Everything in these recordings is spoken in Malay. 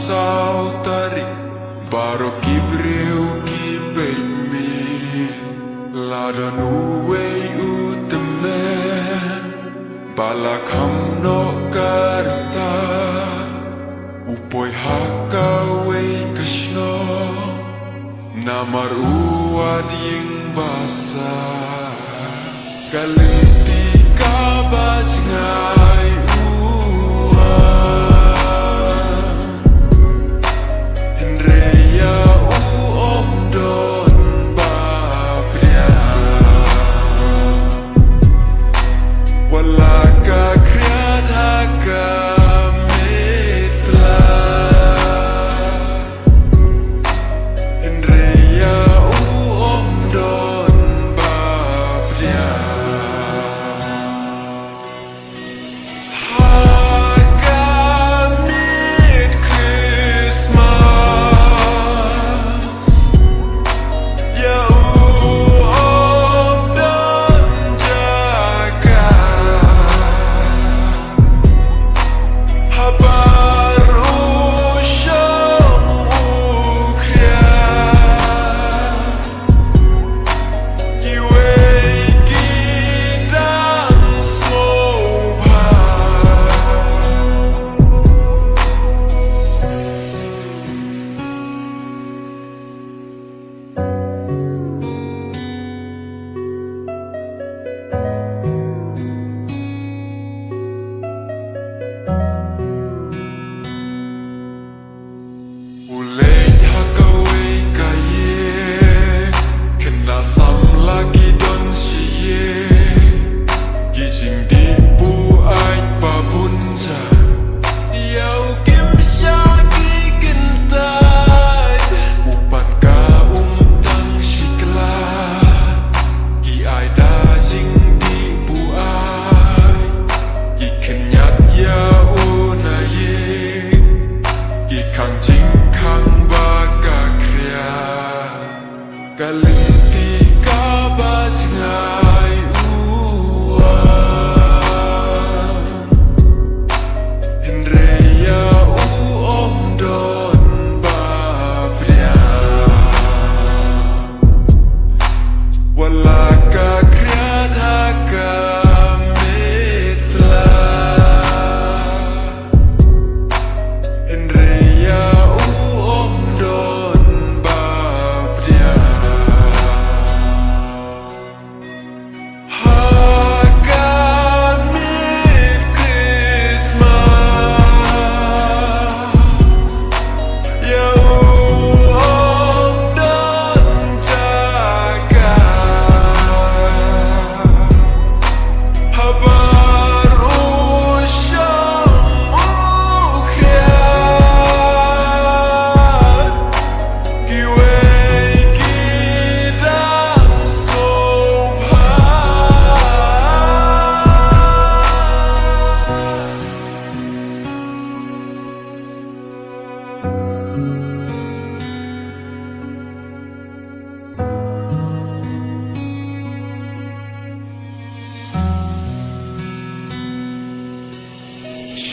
sautari baro kibreu kibemi ladon uwei utemen balakam no karta upoi hakawei kashno namar uad ying basa kalinti kabaj ngai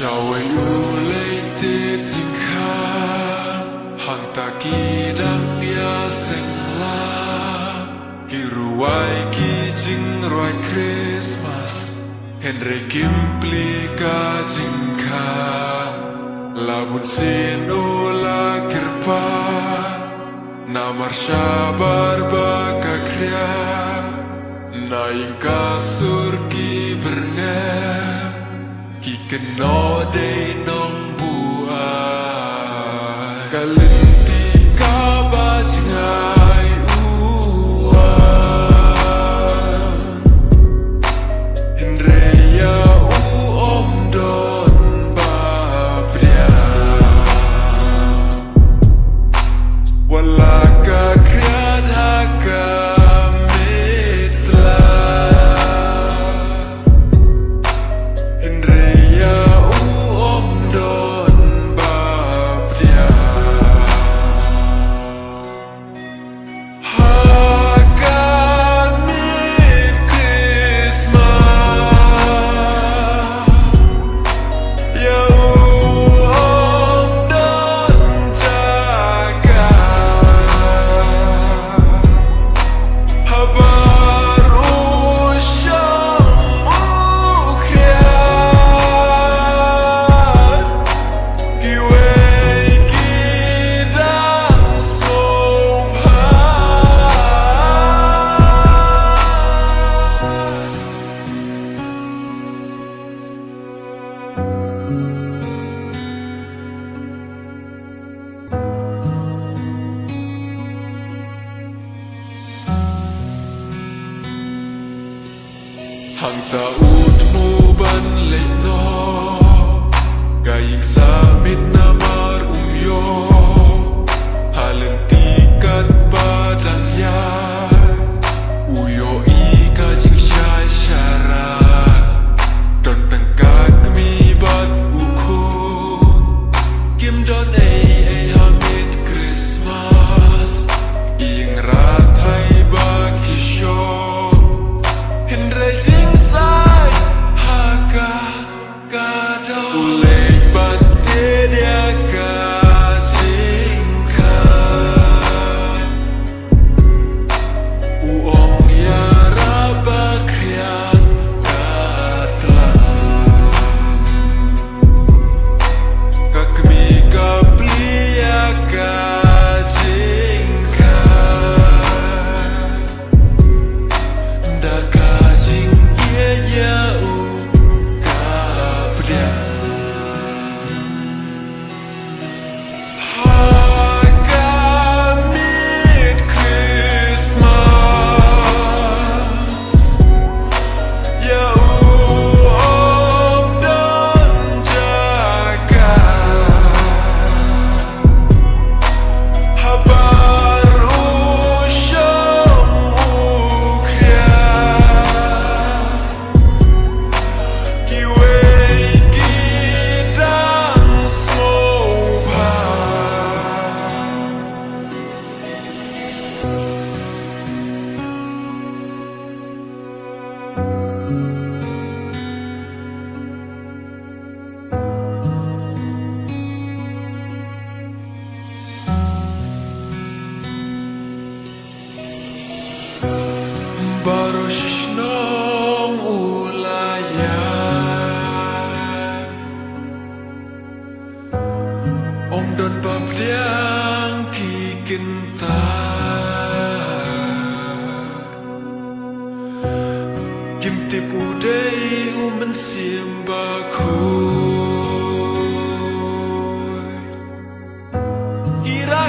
Shawai ulei te tingka hang takidang ya sengla kiruai ki jing roi Christmas Henry Gimpli ka jingka labun sino la kirpa namar syabar baka kriya naing kasur ki bernge ki keno day nong buai kalinti kabaj ngai uan Hendreya om don babria walaka kriad haka mitla Hendreya om don babria Hang taut mo ban lệ no Gayik samit na mar umyo Halen tikat badan ya Uyo ika jing syai syara Don tengkak mi bat ukun Kim don ay hamid Christmas Ing rathai bak hisyo Hindre jing sai haka kado Ulay bante dia kasingka Uong ya rabakriat katlan Kakmi kapliya kasingka Da kasing iya jauh kapriat Hakamit Christmas Ya Om dan jaga Habar usyam ukria Kiwe gidang smobha Baru shishnong ulayan Om don babliang kikintar Kim tip uday umen siembakhoy Ira